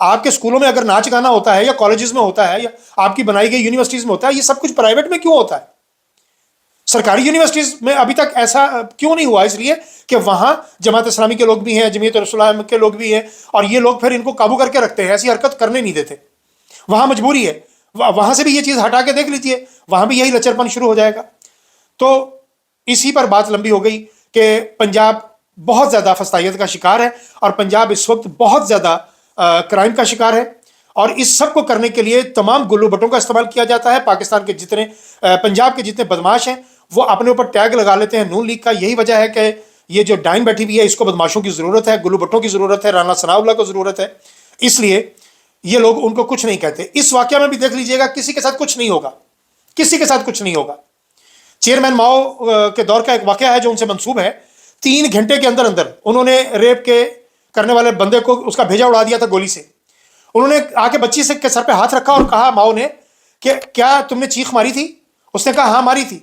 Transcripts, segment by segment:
آپ کے اسکولوں میں اگر ناچ گانا ہوتا ہے یا کالجز میں ہوتا ہے یا آپ کی بنائی گئی یونیورسٹیز میں ہوتا ہے، یہ سب کچھ پرائیویٹ میں کیوں ہوتا ہے؟ سرکاری یونیورسٹیز میں ابھی تک ایسا کیوں نہیں ہوا؟ اس لیے کہ وہاں جماعت اسلامی کے لوگ بھی ہیں، جمعیت رسول کے لوگ بھی ہیں، اور یہ لوگ پھر ان کو قابو کر کے رکھتے ہیں، ایسی حرکت کرنے نہیں دیتے۔ وہاں مجبوری ہے، وہاں سے بھی یہ چیز ہٹا کے دیکھ لیجئے، وہاں بھی یہی لچرپن شروع ہو جائے گا۔ تو اسی پر بات لمبی ہو گئی کہ پنجاب بہت زیادہ فسطائیت کا شکار ہے، اور پنجاب اس وقت بہت زیادہ کرائم کا شکار ہے، اور اس سب کو کرنے کے لیے تمام گلو بٹوں کا استعمال کیا جاتا ہے۔ پاکستان کے جتنے پنجاب کے جتنے بدماش ہیں وہ اپنے اوپر ٹیگ لگا لیتے ہیں نون لیگ کا۔ یہی وجہ ہے کہ یہ جو ڈائن بیٹھی ہوئی ہے اس کو بدماشوں کی ضرورت ہے، گلو بٹوں کی ضرورت ہے، رانا ثناء اللہ کو ضرورت ہے، اس لیے یہ لوگ ان کو کچھ نہیں کہتے۔ اس واقعہ میں بھی دیکھ لیجئے گا، کسی کے ساتھ کچھ نہیں ہوگا، کسی کے ساتھ کچھ نہیں ہوگا۔ چیئرمین ماؤ کے دور کا ایک واقعہ ہے جو ان سے منسوب ہے، 3 گھنٹے کے اندر اندر انہوں نے ریپ کے کرنے والے بندے کو اس کا بھیجا اڑا دیا تھا گولی سے۔ انہوں نے آ کے بچی سے کے سر پہ ہاتھ رکھا اور کہا ماؤ نے کہ کیا تم نے چیخ ماری تھی؟ اس نے کہا ہاں ماری تھی۔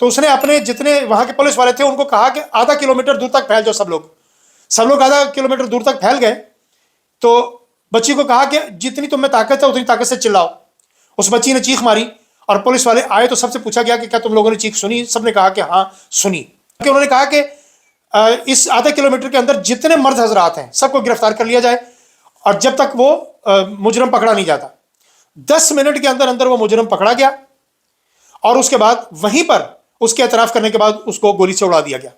تو اس نے اپنے جتنے وہاں کے پولیس والے تھے ان کو کہا کہ آدھا کلومیٹر دور تک پھیل جاؤ، سب لوگ آدھا کلومیٹر دور تک پھیل گئے۔ تو بچی کو کہا کہ جتنی تم میں طاقت ہے اتنی طاقت سے چلاؤ۔ اس بچی نے چیخ ماری اور پولیس والے آئے تو سب سے پوچھا گیا کہ کیا تم لوگوں نے چیخ سنی؟ سب نے کہا کہ ہاں سنی۔ کہ انہوں نے کہا کہ اس آدھے کلومیٹر کے اندر جتنے مرد حضرات ہیں سب کو گرفتار کر لیا جائے، اور جب تک وہ مجرم پکڑا نہیں جاتا۔ 10 منٹ کے اندر اندر وہ مجرم پکڑا گیا، اور اس کے بعد وہیں پر اس کے اعتراف کرنے کے بعد اس کو گولی سے اڑا دیا گیا۔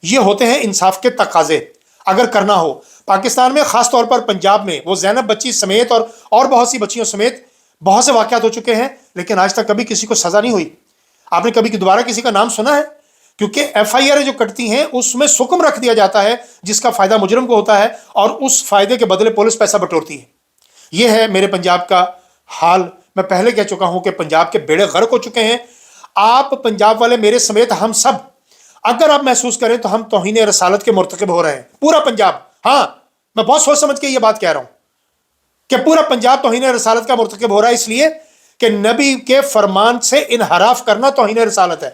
یہ ہوتے ہیں انصاف کے تقاضے اگر کرنا ہو۔ پاکستان میں خاص طور پر پنجاب میں وہ زینب بچی سمیت اور بہت سی بچیوں سمیت بہت سے واقعات ہو چکے ہیں، لیکن آج تک کبھی کسی کو سزا نہیں ہوئی۔ آپ نے کبھی دوبارہ کسی کا نام سنا ہے؟ کیونکہ ایف آئی آر جو کٹتی ہیں اس میں حکم رکھ دیا جاتا ہے جس کا فائدہ مجرم کو ہوتا ہے، اور اس فائدے کے بدلے پولیس پیسہ بٹورتی ہے۔ یہ ہے میرے پنجاب کا حال۔ میں پہلے کہہ چکا ہوں کہ پنجاب کے بیڑے غرق ہو چکے ہیں۔ آپ پنجاب والے میرے سمیت ہم سب اگر آپ محسوس کریں تو ہم توہین رسالت کے مرتکب ہو رہے ہیں، پورا پنجاب۔ ہاں میں بہت سوچ سمجھ کے یہ بات کہہ رہا ہوں کہ پورا پنجاب توہین رسالت کا مرتکب ہو رہا ہے، اس لیے کہ نبی کے فرمان سے انحراف کرنا توہین رسالت ہے،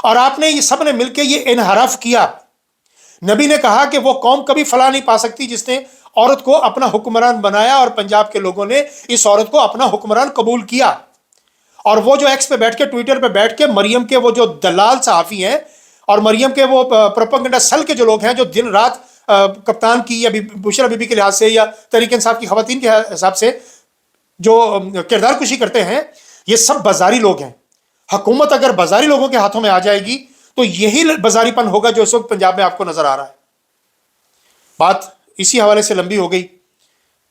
اور آپ نے یہ سب نے مل کے یہ انحراف کیا۔ نبی نے کہا کہ وہ قوم کبھی فلاح نہیں پا سکتی جس نے عورت کو اپنا حکمران بنایا، اور پنجاب کے لوگوں نے اس عورت کو اپنا حکمران قبول کیا۔ اور وہ جو ایکس پہ بیٹھ کے ٹویٹر پہ بیٹھ کے مریم کے وہ جو دلال صحافی ہیں اور مریم کے وہ پروپیگنڈا سیل کے جو لوگ ہیں جو دن رات کپتان کی یا بشرا بی بی کے لحاظ سے یا تحریک انصاف کی خواتین کے حساب سے جو کردار کشی کرتے ہیں، یہ سب بازاری لوگ ہیں۔ حکومت اگر بازاری لوگوں کے ہاتھوں میں آ جائے گی تو یہی بازاری پن ہوگا جو اس وقت پنجاب میں آپ کو نظر آ رہا ہے۔ بات اسی حوالے سے لمبی ہو گئی،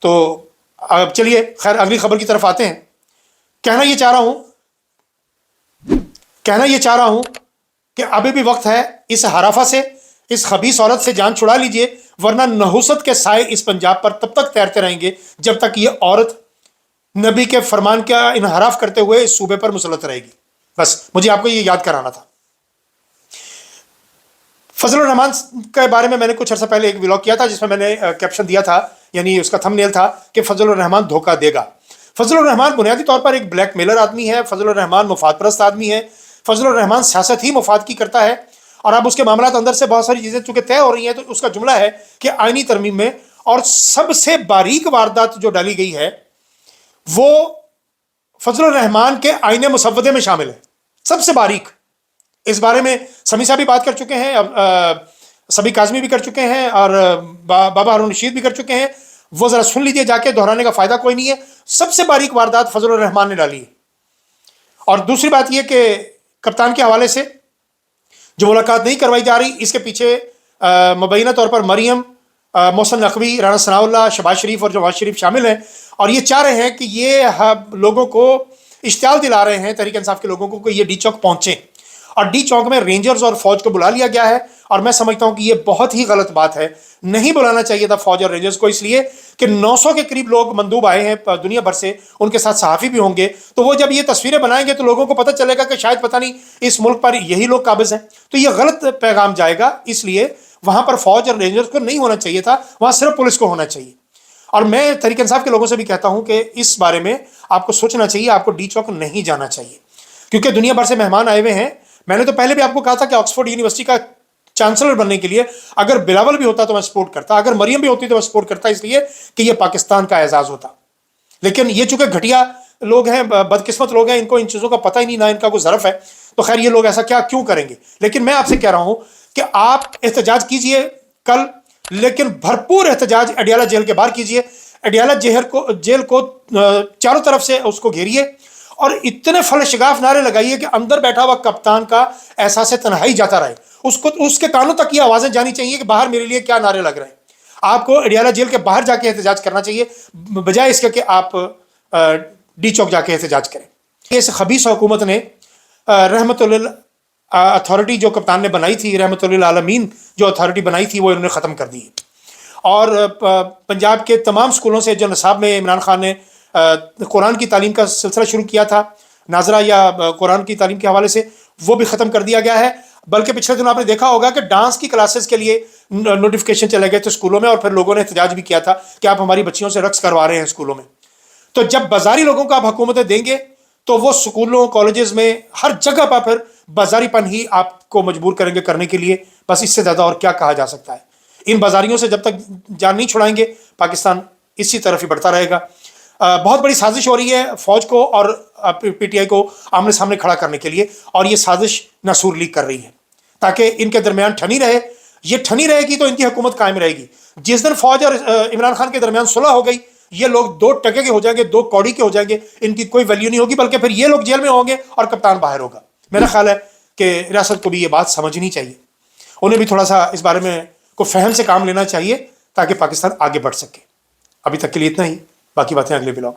تو اب چلیے خیر اگلی خبر کی طرف آتے ہیں۔ کہنا یہ چاہ رہا ہوں کہ ابھی بھی وقت ہے اس حرافہ سے، اس خبیث عورت سے جان چھڑا لیجئے، ورنہ نحوست کے سائے اس پنجاب پر تب تک تیرتے رہیں گے جب تک یہ عورت نبی کے فرمان کا انحراف کرتے ہوئے اس صوبے پر مسلط رہے گی۔ بس مجھے آپ کو یہ یاد کرانا تھا۔ فضل الرحمان کے بارے میں نے کچھ عرصہ پہلے ایک ولاگ کیا تھا جس میں میں نے کیپشن دیا تھا، یعنی اس کا تھم نیل تھا کہ فضل الرحمان دھوکہ دے گا۔ فضل الرحمان بنیادی طور پر ایک بلیک میلر آدمی ہے، فضل الرحمان مفاد پرست آدمی ہے، فضل الرحمان سیاست ہی مفاد کی کرتا ہے، اور اب اس کے معاملات اندر سے بہت ساری چیزیں چونکہ طے ہو رہی ہیں تو اس کا جملہ ہے کہ آئینی ترمیم میں اور سب سے باریک واردات جو ڈالی گئی ہے وہ فضل الرحمان کے آئین مسودے میں شامل ہے، سب سے باریک۔ اس بارے میں سمیع صاحب بھی بات کر چکے ہیں، سبی کاظمی بھی کر چکے ہیں، اور بابا ہارون رشید بھی کر چکے ہیں، وہ ذرا سن لیجئے جا کے، دہرانے کا فائدہ کوئی نہیں ہے۔ سب سے باریک واردات فضل الرحمان نے ڈالی ہے۔ اور دوسری بات یہ کہ کپتان کے حوالے سے جو ملاقات نہیں کروائی جا رہی، اس کے پیچھے مبینہ طور پر مریم، محسن نقوی، رانا ثناء اللہ، شہباز شریف اور جواز شریف شامل ہیں، اور یہ چاہ رہے ہیں کہ یہ لوگوں کو اشتعال دلا رہے ہیں، تحریک انصاف کے لوگوں کو، کہ یہ ڈی چوک پہنچیں، اور ڈی چوک میں رینجرز اور فوج کو بلا لیا گیا ہے، اور میں سمجھتا ہوں کہ یہ بہت ہی غلط بات ہے۔ نہیں بلانا چاہیے تھا فوج اور رینجرز کو، اس لیے کہ 900 کے قریب لوگ مندوب آئے ہیں دنیا بھر سے، ان کے ساتھ صحافی بھی ہوں گے، تو وہ جب یہ تصویریں بنائیں گے تو لوگوں کو پتہ چلے گا کہ شاید پتہ نہیں اس ملک پر یہی لوگ قابض ہیں، تو یہ غلط پیغام جائے گا۔ اس لیے وہاں پر فوج اور رینجرز کو نہیں ہونا چاہیے تھا، وہاں صرف پولیس کو ہونا چاہیے۔ اور میں تحریک انصاف کے لوگوں سے بھی کہتا ہوں کہ اس بارے میں آپ کو سوچنا چاہیے، آپ کو ڈی چوک نہیں جانا چاہیے، کیونکہ دنیا بھر سے مہمان آئے ہوئے ہیں۔ میں نے تو پہلے بھی آپ کو کہا تھا کہ آکسفورڈ یونیورسٹی کا چانسلر بننے کے لیے اگر بلاول بھی ہوتا تو میں سپورٹ کرتا, اگر مریم بھی ہوتی تو میں سپورٹ کرتا, اس لیے کہ یہ پاکستان کا اعزاز ہوتا. لیکن یہ چونکہ گھٹیا لوگ ہیں, بدقسمت لوگ ہیں, ان کو ان چیزوں کا پتہ ہی نہیں, نہ ان کا کوئی ظرف ہے, تو خیر یہ لوگ ایسا کیوں کریں گے. لیکن میں آپ سے کہہ رہا ہوں کہ آپ احتجاج کیجئے کل, لیکن بھرپور احتجاج اڈیالہ جیل کے باہر کیجئے. اڈیالہ جیل کو چاروں طرف سے اس کو گھیریے اور اتنے فل شگاف نعرے لگائیے کہ اندر بیٹھا ہوا کپتان کا احساس تنہائی جاتا رہے, اس کے کانوں تک یہ آوازیں جانی چاہیے کہ باہر میرے لیے کیا نعرے لگ رہے ہیں. آپ کو اڈیالہ جیل کے باہر جا کے احتجاج کرنا چاہیے, بجائے اس کے کہ آپ ڈی چوک جا کے احتجاج کریں. اس خبیث حکومت نے رحمت اللہ اتھارٹی جو کپتان نے بنائی تھی, رحمت للعالمین جو اتھارٹی بنائی تھی, وہ انہوں نے ختم کر دی ہے. اور پنجاب کے تمام سکولوں سے جو نصاب میں عمران خان نے قرآن کی تعلیم کا سلسلہ شروع کیا تھا, ناظرہ یا قرآن کی تعلیم کے حوالے سے, وہ بھی ختم کر دیا گیا ہے. بلکہ پچھلے دنوں آپ نے دیکھا ہوگا کہ ڈانس کی کلاسز کے لیے نوٹیفکیشن چلے گئے تھے اسکولوں میں, اور پھر لوگوں نے احتجاج بھی کیا تھا کہ آپ ہماری بچیوں سے رقص کروا رہے ہیں اسکولوں میں. تو جب بازاری لوگوں کو آپ حکومتیں دیں گے تو وہ اسکولوں کالجز میں ہر جگہ پر پھر بازاری پن ہی آپ کو مجبور کریں گے کرنے کے لیے. بس اس سے زیادہ اور کیا کہا جا سکتا ہے. ان بازاریوں سے جب تک جان نہیں چھڑائیں گے پاکستان اسی طرف ہی بڑھتا رہے گا. بہت بڑی سازش ہو رہی ہے فوج کو اور پی ٹی آئی کو آمنے سامنے کھڑا کرنے کے لیے, اور یہ سازش ناسور لیگ کر رہی ہے تاکہ ان کے درمیان ٹھنی رہے. یہ ٹھنی رہے گی تو ان کی حکومت قائم رہے گی. جس دن فوج اور عمران خان کے درمیان صلح ہو گئی, یہ لوگ 2 ٹکے کے ہو جائیں گے, 2 کوڑی کے ہو جائیں گے, ان کی کوئی ویلیو نہیں ہوگی, بلکہ پھر یہ لوگ جیل میں ہوں گے اور کپتان باہر ہوگا. میرا خیال ہے کہ ریاست کو بھی یہ بات سمجھنی چاہیے, انہیں بھی تھوڑا سا اس بارے میں کو فہم سے کام لینا چاہیے تاکہ پاکستان آگے بڑھ سکے. ابھی تک کے لیے اتنا ہی, باقی باتیں اگلے بلاگ.